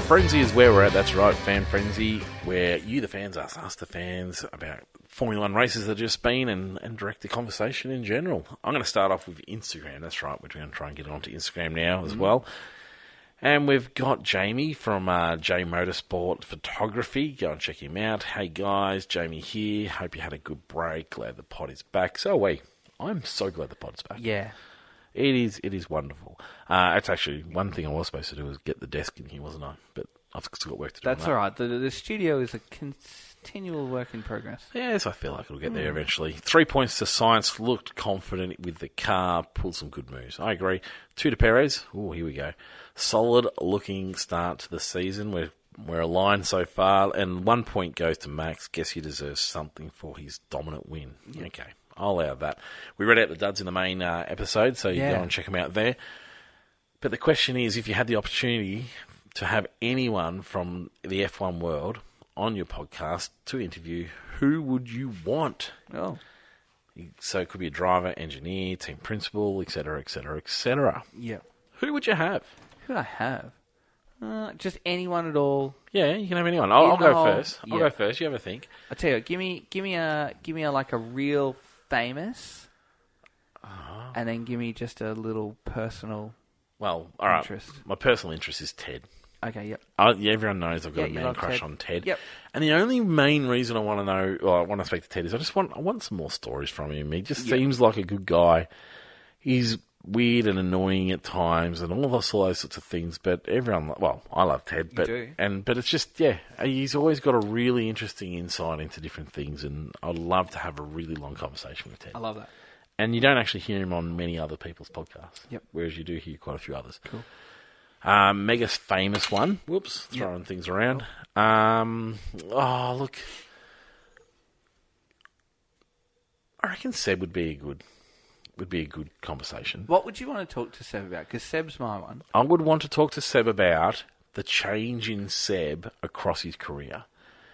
Frenzy is where we're at. That's right, Fan Frenzy, where you, the fans, ask us, the fans, about Formula One races that have just been and direct the conversation in general. I'm going to start off with Instagram. That's right, we're going to try and get onto Instagram now as well. And we've got Jamie from J Motorsport Photography. Go and check him out. Hey guys, Jamie here. Hope you had a good break. Glad the pod is back. So I'm so glad the pod's back. Yeah. It is wonderful. It's actually one thing I was supposed to do was get the desk in here, wasn't I? But I've still got work to do. That's all right. The studio is a continual work in progress. Yes, I feel like it'll get there eventually. 3 points to Science. Looked confident with the car. Pulled some good moves. I agree. 2 to Perez. Oh, here we go. Solid looking start to the season. We're aligned so far. And 1 point goes to Max. Guess he deserves something for his dominant win. Yep. Okay. I'll allow that. We read out the duds in the main episode, so you go and check them out there. But the question is, if you had the opportunity to have anyone from the F1 world on your podcast to interview, who would you want? Oh. So it could be a driver, engineer, team principal, etc., etc., etc. Yeah. Who would you have? Who would I have? Just anyone at all. Yeah, you can have anyone. I'll go first. I'll go first. You have a think. I'll tell you what, give me a like a real famous, and then give me just a little personal. Well, all right. Interest. My personal interest is Ted. Okay, yep. Everyone knows I've got a man crush on Ted. Yep. And the only main reason I want to know, or I want to speak to Ted, is I want some more stories from him. He just seems like a good guy. He's weird and annoying at times, and all those sorts of things. But everyone, I love Ted, but it's just he's always got a really interesting insight into different things, and I'd love to have a really long conversation with Ted. I love that. And you don't actually hear him on many other people's podcasts. Yep. Whereas you do hear quite a few others. Cool. Mega famous one. Whoops, throwing things around. Look. I reckon Seb would be a good conversation. What would you want to talk to Seb about? Because Seb's my one. I would want to talk to Seb about the change in Seb across his career.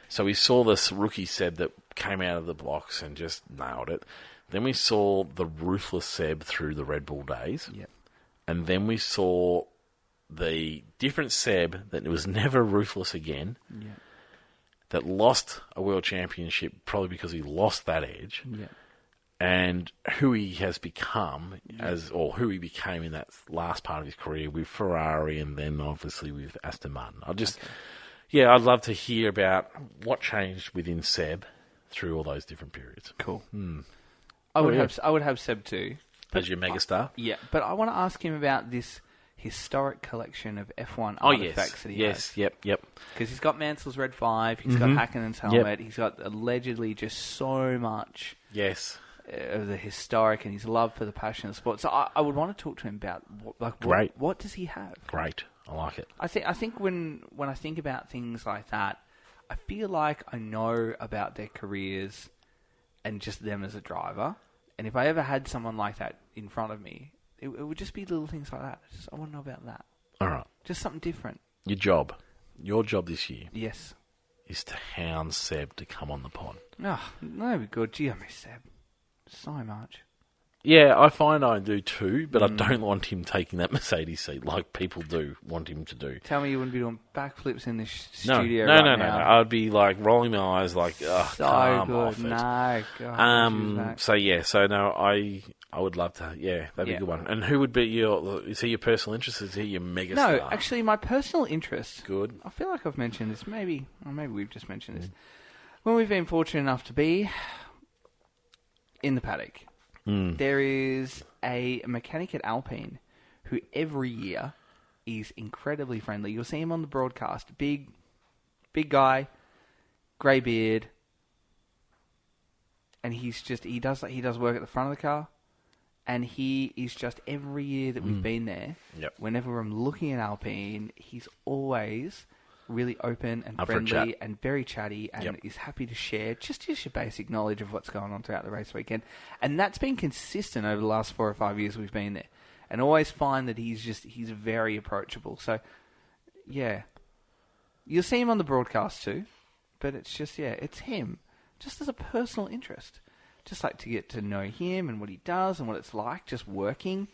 So we saw this rookie Seb that came out of the blocks and just nailed it. Then we saw the ruthless Seb through the Red Bull days. Yep. And then we saw the different Seb that was never ruthless again. Yeah. That lost a world championship probably because he lost that edge. Yeah. And who he has become or who he became in that last part of his career with Ferrari and then obviously with Aston Martin. I'd love to hear about what changed within Seb through all those different periods. Cool. I would have Seb too. As your megastar? Yeah, but I want to ask him about this historic collection of F1 artifacts that he has. Yep. Because he's got Mansell's Red 5, he's got Häkkinen's helmet, he's got allegedly just so much of the historic and his love for the passion of sport. So I would want to talk to him about what does he have? Great. I like it. I think when I think about things like that, I feel like I know about their careers and just them as a driver. And if I ever had someone like that in front of me, it would just be little things like that. I want to know about that. All right. Just something different. Your job this year. Yes. Is to hound Seb to come on the pod. Oh, that'd be good. Gee, I miss Seb so much. Yeah, I find I do too, but I don't want him taking that Mercedes seat like people do want him to do. Tell me you wouldn't be doing backflips in this No. studio now. I'd be like rolling my eyes like, oh, so come good. off it. No, God. I would love to, that'd be a good one. And who would be is he your personal interest? Is he your megastar? No, actually my personal interest. Good. I feel like I've mentioned this, maybe we've just mentioned this. When we've been fortunate enough to be in the paddock, there is a mechanic at Alpine who every year is incredibly friendly. You'll see him on the broadcast. Big guy, grey beard, and he does work at the front of the car, and he is just every year that we've been there. Yep. Whenever I'm looking at Alpine, he's always really open and Up for a friendly chat. and very chatty and is happy to share just your basic knowledge of what's going on throughout the race weekend. And that's been consistent over the last 4 or 5 years we've been there. And always find that he's very approachable. So, yeah. You'll see him on the broadcast too. But it's just, it's him. Just as a personal interest. Just like to get to know him and what he does and what it's like just working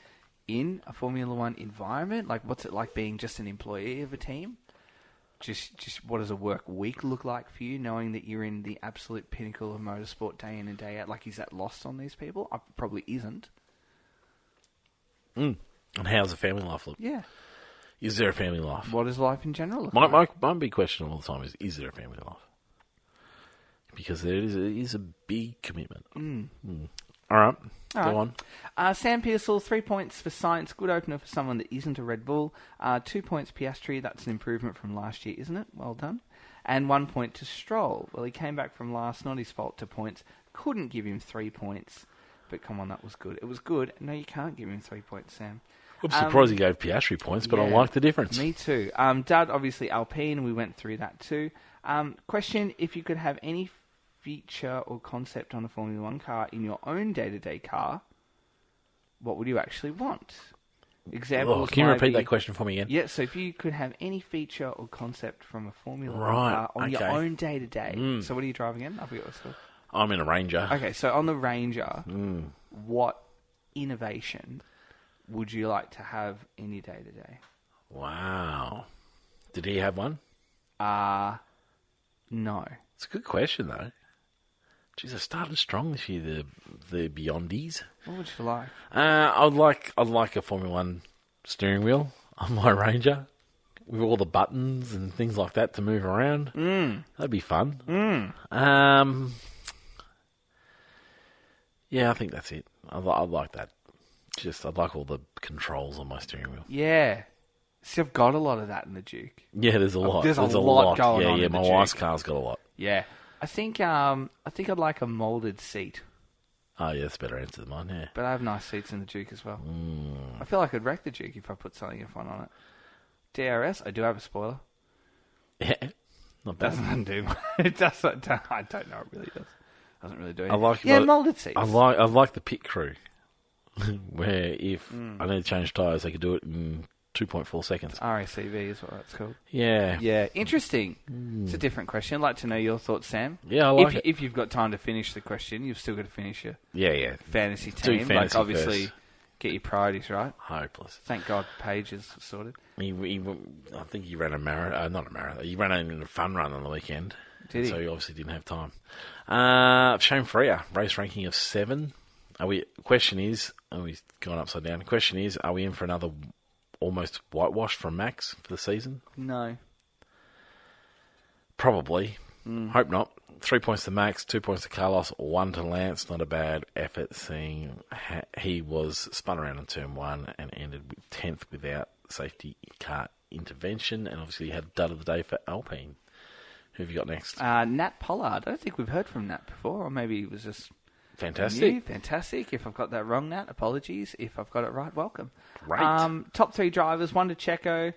in a Formula One environment. Like, what's it like being just an employee of a team? Just what does a work week look like for you, knowing that you're in the absolute pinnacle of motorsport day in and day out? Like, is that lost on these people? Probably isn't. And how's the family life look? Yeah. Is there a family life? What does life in general look like? My big question all the time is there a family life? Because it is a big commitment. All right, go on. Sam Pearsall, 3 points for science. Good opener for someone that isn't a Red Bull. 2 points Piastri. That's an improvement from last year, isn't it? Well done. And 1 point to Stroll. Well, he came back from last, not his fault, to points. Couldn't give him 3 points. But come on, that was good. It was good. No, you can't give him 3 points, Sam. I'm surprised he gave Piastri points, but I like the difference. Me too. Dud, obviously Alpine. We went through that too. Question, if you could have any feature or concept on a Formula 1 car in your own day-to-day car, what would you actually want? Examples. Can you repeat that question for me again? Yeah, so if you could have any feature or concept from a Formula 1 car on your own day-to-day. So what are you driving in? I forget what it's called. I'm in a Ranger. Okay, so on the Ranger, what innovation would you like to have in your day-to-day? Wow. Did he have one? No. It's a good question, though. Jeez, I started strong this year, the Beyondies. What would you like? I'd like a Formula 1 steering wheel on my Ranger with all the buttons and things like that to move around. That'd be fun. Yeah, I think that's it. I'd like that. I'd like all the controls on my steering wheel. Yeah. See, I've got a lot of that in the Duke. Yeah, there's a lot. There's a lot going on. Yeah, in my the wife's Duke. car's got a lot. Yeah. I think I'd like a moulded seat. Oh, yeah, that's a better answer than mine, yeah. But I have nice seats in the Duke as well. I feel like I'd wreck the Duke if I put something in front on it. DRS, I do have a spoiler. Yeah, not bad. Doesn't do much. It doesn't. I don't know. It really does. Doesn't really do anything. I like moulded seats. I like the pit crew, where if I need to change tyres, they could do it in 2.4 seconds. RACV is what that's called. Yeah. Yeah, interesting. It's a different question. I'd like to know your thoughts, Sam. Yeah, I like it. If you've got time to finish the question, you've still got to finish your Yeah. fantasy Do team. fantasy obviously, first. get your priorities right. Hopeless. Thank God Paige is sorted. I think he ran a marathon. Not a marathon. He ran a fun run on the weekend. Did he? So he obviously didn't have time. Shane Freer, race ranking of 7. Question is, he's gone upside down. Question is, are we in for another almost whitewash from Max for the season? No. Probably. Hope not. 3 points to Max, 2 points to Carlos, 1 to Lance. Not a bad effort, seeing he was spun around in turn 1 and ended with 10th without safety car intervention. And obviously he had dud of the day for Alpine. Who have you got next? Nat Pollard. I don't think we've heard from Nat before, or maybe it was just Fantastic. new. Fantastic. If I've got that wrong, Nat, apologies. If I've got it right, welcome. Great. Top 3 drivers, 1 to Checo.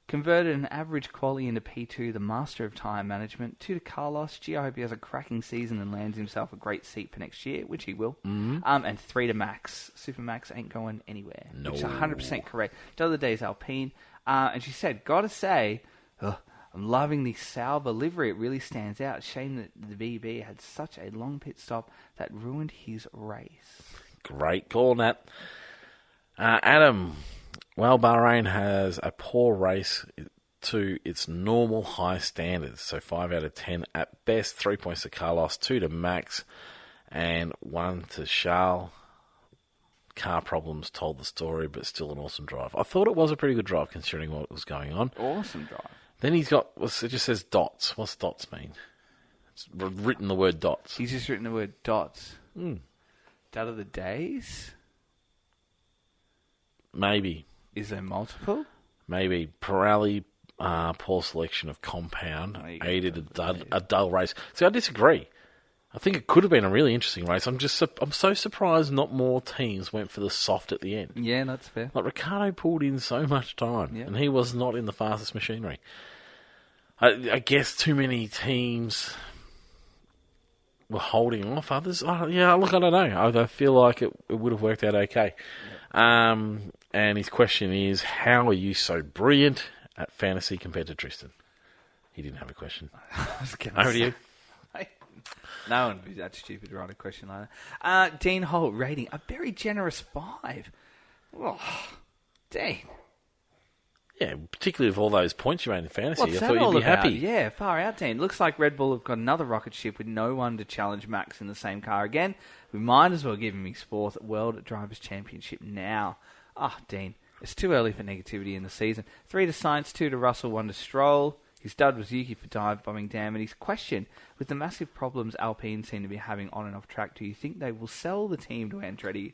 Converted an average quali into P2, the master of tyre management. 2 to Carlos. Gee, I hope he has a cracking season and lands himself a great seat for next year, which he will. And 3 to Max. Super Max ain't going anywhere. No. Which is 100% correct. The other day's Alpine. And she said, gotta say, I'm loving the Sauber livery. It really stands out. Shame that the BB had such a long pit stop that ruined his race. Great call, Nat. Adam, well, Bahrain has a poor race to its normal high standards. So 5 out of 10 at best. 3 points to Carlos, 2 to Max, and 1 to Charles. Car problems told the story, but still an awesome drive. I thought it was a pretty good drive considering what was going on. Awesome drive. Then he's got, it just says dots. What's dots mean? It's written the word dots. He's just written the word dots. Dud of the days? Maybe. Is there multiple? Maybe. Pirelli, poor selection of compound, aided a dull race. See, I disagree. I think it could have been a really interesting race. I'm so surprised not more teams went for the soft at the end. Yeah, that's fair. Like, Ricciardo pulled in so much time, Yeah. and he was not in the fastest machinery. I guess too many teams were holding off others. Look, I don't know. I feel like it would have worked out okay. Yeah. And his question is, how are you so brilliant at fantasy compared to Tristan? He didn't have a question. Over to you. No one would be that stupid to write a question like that. Dean Holt rating, a very generous 5. Oh, Dean. Yeah, particularly with all those points you made in fantasy. What's I that thought all you'd be about? happy. Yeah, far out, Dean. Looks like Red Bull have got another rocket ship with no one to challenge Max in the same car again. We might as well give him his fourth World Drivers' Championship now. Dean, it's too early for negativity in the season. 3 to Sainz, 2 to Russell, 1 to Stroll. His dud was Yuki for dive bombing. Damn, and his question, with the massive problems Alpine seem to be having on and off track, do you think they will sell the team to Andretti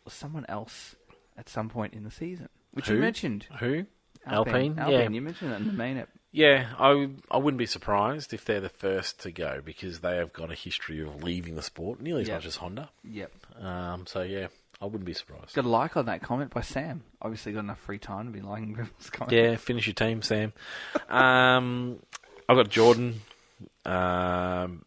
or someone else at some point in the season? Which you mentioned. Who? Alpine? Yeah. You mentioned that in the main app. Yeah, I wouldn't be surprised if they're the first to go because they have got a history of leaving the sport nearly as much as Honda. Yep. So, yeah, I wouldn't be surprised. Got a like on that comment by Sam. Obviously got enough free time to be liking people's comments. Yeah, finish your team, Sam. I've got Jordan and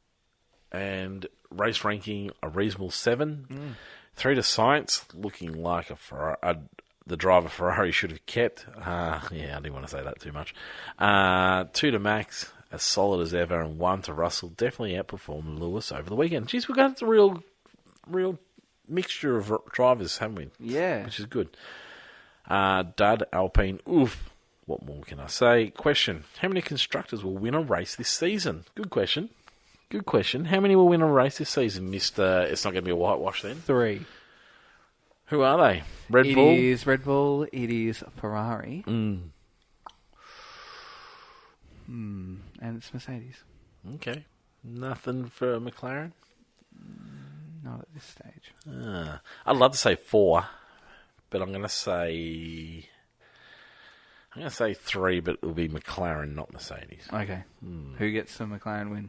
race ranking a reasonable 7. 3 to Science, looking like the driver Ferrari should have kept. I didn't want to say that too much. 2 to Max, as solid as ever, and 1 to Russell. Definitely outperformed Lewis over the weekend. Geez, we've got a real mixture of drivers, haven't we? Yeah. Which is good. Dud, Alpine, oof. What more can I say? Question, how many constructors will win a race this season? Good question. How many will win a race this season, Mr. It's not going to be a whitewash then? 3. Who are they? Red Bull? It is Red Bull. It is Ferrari. And it's Mercedes. Okay. Nothing for McLaren? Not at this stage. I'd love to say 4, but I'm going to say 3, but it'll be McLaren, not Mercedes. Okay. Who gets the McLaren win?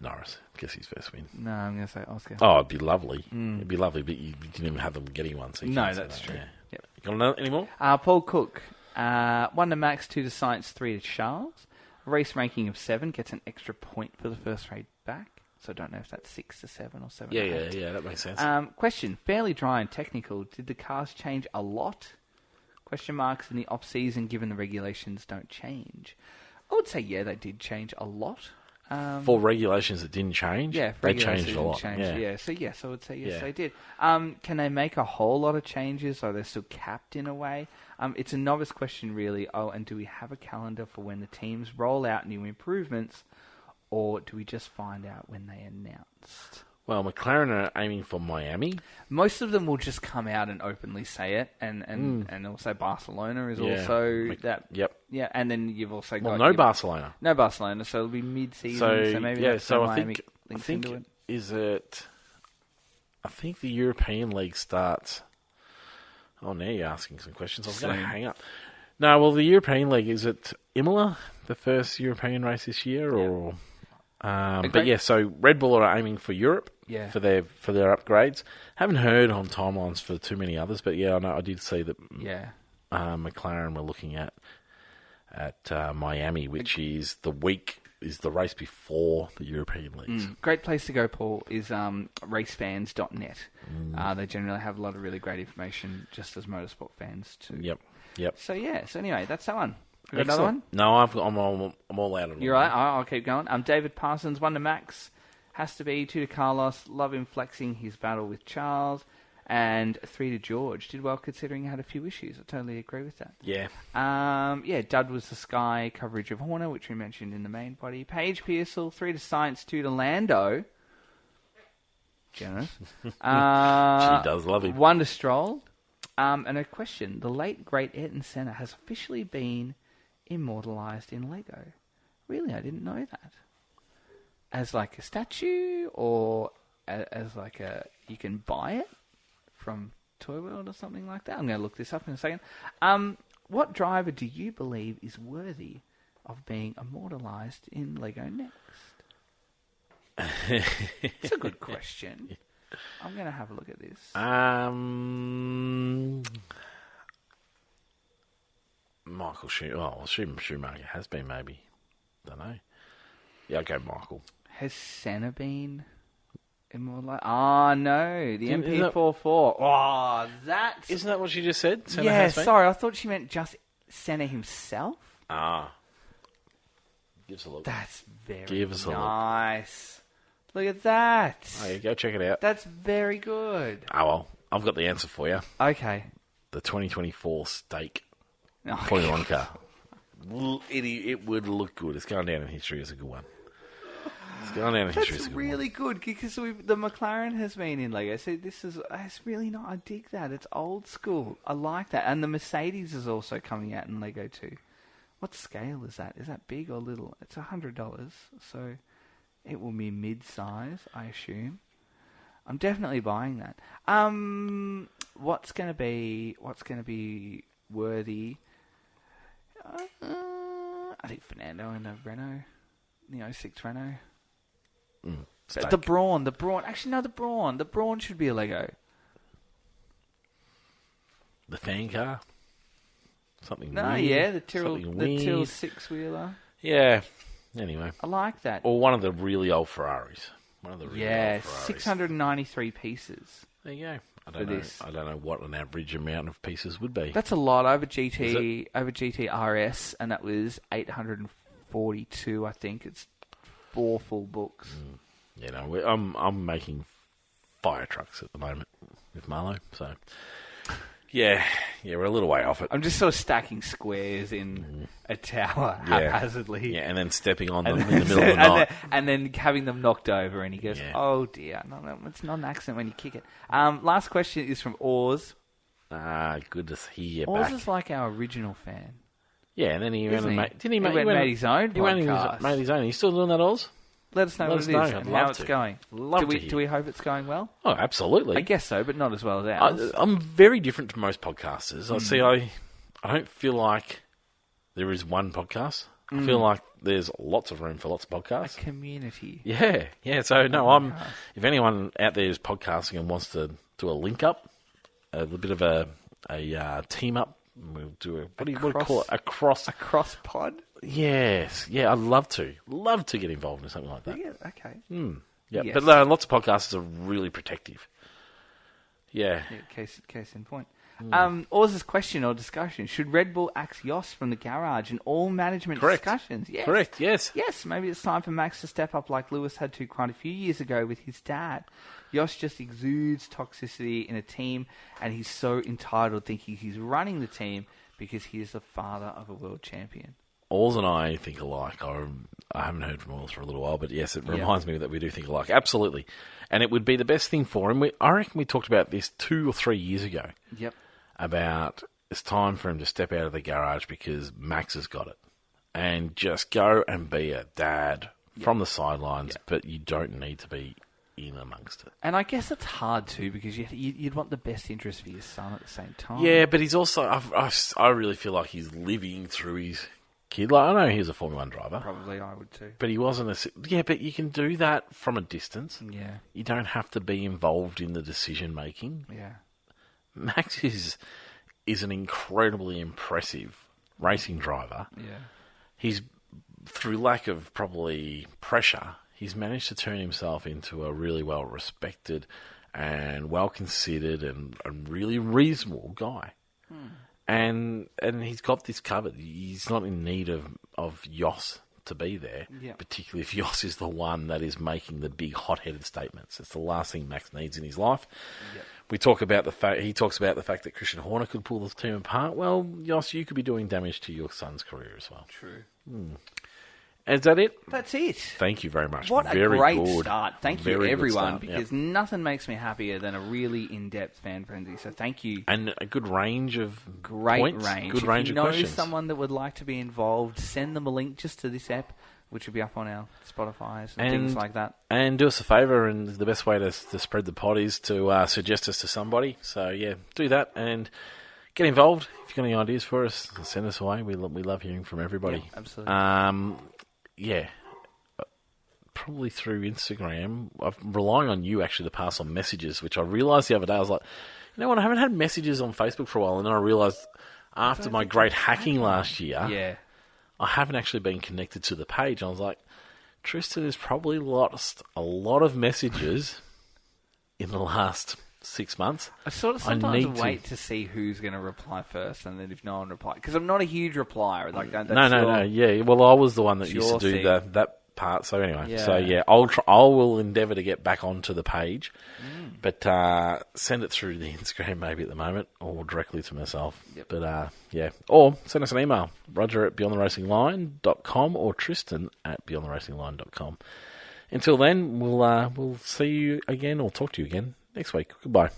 Norris gets his first win. No, I'm going to say Oscar. Oh, it'd be lovely. It'd be lovely, but you didn't even have them getting one. So No, that's true. Yeah. Yep. You got any more? Paul Cook. 1 to Max, 2 to Sainz, 3 to Charles. Race ranking of 7 gets an extra point for the first race back. So I don't know if that's 6 to 7 or 7 to 8. Yeah, that makes sense. Question, fairly dry and technical. Did the cars change a lot? Question marks in the off-season, given the regulations don't change. I would say, yeah, they did change a lot. For regulations that didn't change? Yeah, they changed a lot. So yes, I would say yes, they did. Can they make a whole lot of changes, or they're still capped in a way? It's a novice question, really. Oh, and do we have a calendar for when the teams roll out new improvements, or do we just find out when they announced? Well, McLaren are aiming for Miami. Most of them will just come out and openly say it, and also Barcelona is also that. Yep. Yeah, and then you've also got Barcelona. No Barcelona, so it'll be mid-season. So maybe that's so Miami I links think into it. is it? I think the European League starts. Oh, now you're asking some questions. I was going to hang up. No, well, the European League, is it Imola, the first European race this year, or? But yeah, so Red Bull are aiming for Europe for their upgrades. Haven't heard on timelines for too many others, but yeah, I know I did see that. Yeah, McLaren were looking at Miami, which is the race before the European leagues. Great place to go, Paul, is racefans.net. They generally have a lot of really great information, just as motorsport fans too. Yep. So anyway, that's that one. You got another one? No, I'm all out of it. You're right. I'll keep going. David Parsons, 1 to Max, has to be 2 to Carlos. Love him flexing his battle with Charles, and 3 to George. Did well considering he had a few issues. I totally agree with that. Yeah. Dud was the Sky coverage of Horner, which we mentioned in the main body. Paige Pearsall, 3 to Science, 2 to Lando. Generous. She does love him. 1 to Stroll. And a question: the late great Ayrton Senna has officially been immortalized in Lego. Really, I didn't know that. As like a statue, or as like you can buy it from Toy World or something like that. I'm going to look this up in a second. What driver do you believe is worthy of being immortalized in Lego Next? It's a good question. I'm going to have a look at this. Michael Schumacher has been, maybe. Don't know. Yeah, I'll go Michael. Has Senna been immortalized? Oh, no. The MP44. Oh, that's... Isn't that what she just said? Senna has been? Sorry. I thought she meant just Senna himself. Give us a look. That's very nice. Look at that. Oh, yeah, go check it out. That's very good. Oh, well. I've got the answer for you. Okay. The 2024 stake. Formula One car. It would look good. It's going down in history as a good one. It's going down in history as a good one. That's really good because the McLaren has been in Lego. So it's really not. I dig that. It's old school. I like that. And the Mercedes is also coming out in Lego too. What scale is that? Is that big or little? It's $100, so it will be mid-size, I assume. I'm definitely buying that. What's going to be worthy? I think Fernando and the Renault, the 06 Renault. The Brawn. Actually, no, the Brawn. The Brawn should be a Lego. The fan car. Something No, weird. yeah, the Tyrrell weird. six-wheeler. Yeah. Anyway. I like that. Or one of the really old Ferraris. 693 pieces. There you go. I don't know what an average amount of pieces would be. That's a lot over GT RS, and that was 842. I think it's 4 full books. You know, I'm making fire trucks at the moment with Marlo, so yeah, we're a little way off it. I'm just sort of stacking squares in a tower haphazardly. Yeah, and then stepping on them in the middle of the night. And then having them knocked over, and he goes, oh dear, no, it's not an accident when you kick it. Last question is from Oz. Good to see you Oz back. is like our original fan. Yeah, and then he made his own podcast. Made his own. Are you still doing that, Oz? Let us know what it is and how it's going. Do we hope it's going well? Oh, absolutely. I guess so, but not as well as ours. I'm very different to most podcasters. I don't feel like there is one podcast. I feel like there's lots of room for lots of podcasts. A community. Yeah. So, no, if anyone out there is podcasting and wants to do a link up, a bit of a team up, we'll do what do you call it? A cross pod? Yes. Yeah, I'd love to get involved in something like that. Yeah, okay. Yeah, yes. but lots of podcasts are really protective. Yeah. Case in point. Oz's question or discussion: should Red Bull axe Jos from the garage in all management discussions? Yes. Correct. Yes. Yes. Maybe it's time for Max to step up like Lewis had to quite a few years ago with his dad. Jos just exudes toxicity in a team, and he's so entitled, thinking he's running the team because he is the father of a world champion. Oz and I think alike. I haven't heard from Oz for a little while, but yes, it reminds me that we do think alike. Absolutely. And it would be the best thing for him. I reckon we talked about this 2 or 3 years ago. Yep. About it's time for him to step out of the garage because Max has got it. And just go and be a dad from the sidelines, but you don't need to be in amongst it. And I guess it's hard too because you'd want the best interest for your son at the same time. Yeah, but he's also... I really feel like he's living through his kid. Like, I know he was a Formula 1 driver. Probably I would too. But he wasn't Yeah, but you can do that from a distance. Yeah. You don't have to be involved in the decision-making. Yeah. Max is an incredibly impressive racing driver. Yeah. He's, through lack of probably pressure, he's managed to turn himself into a really well-respected and well-considered and really reasonable guy. And he's got this covered. He's not in need of Jos to be there, particularly if Jos is the one that is making the big hot-headed statements. It's the last thing Max needs in his life. Yep. He talks about the fact that Christian Horner could pull the team apart. Well, Jos, you could be doing damage to your son's career as well. True. Is that it? That's it. Thank you very much. What very a great good. start. Thank very you, everyone, start. because nothing makes me happier than a really in-depth fan frenzy. So thank you. And a good range of range. Good range of questions. If you know someone that would like to be involved, send them a link just to this app, which will be up on our Spotify and things like that. And do us a favour, and the best way to spread the pod is to suggest us to somebody. So, yeah, do that and get involved. If you've got any ideas for us, send us away. We love hearing from everybody. Yeah, absolutely. Probably through Instagram. I'm relying on you, actually, to pass on messages, which I realised the other day. I was like, you know what, I haven't had messages on Facebook for a while, and then I realised after my great hacking last year, I haven't actually been connected to the page. I was like, Tristan has probably lost a lot of messages in the last 6 months. I sort of sometimes wait to see who's going to reply first, and then if no one replies, because I'm not a huge replier. Like, no. Yeah, well, I was the one that used to do that part. So anyway, Yeah. I will endeavour to get back onto the page, but send it through the Instagram maybe at the moment, or directly to myself. Yep. But or send us an email, Roger at beyondtheracingline.com or Tristan at beyondtheracingline.com. Until then, we'll see you again or talk to you again next week. Goodbye.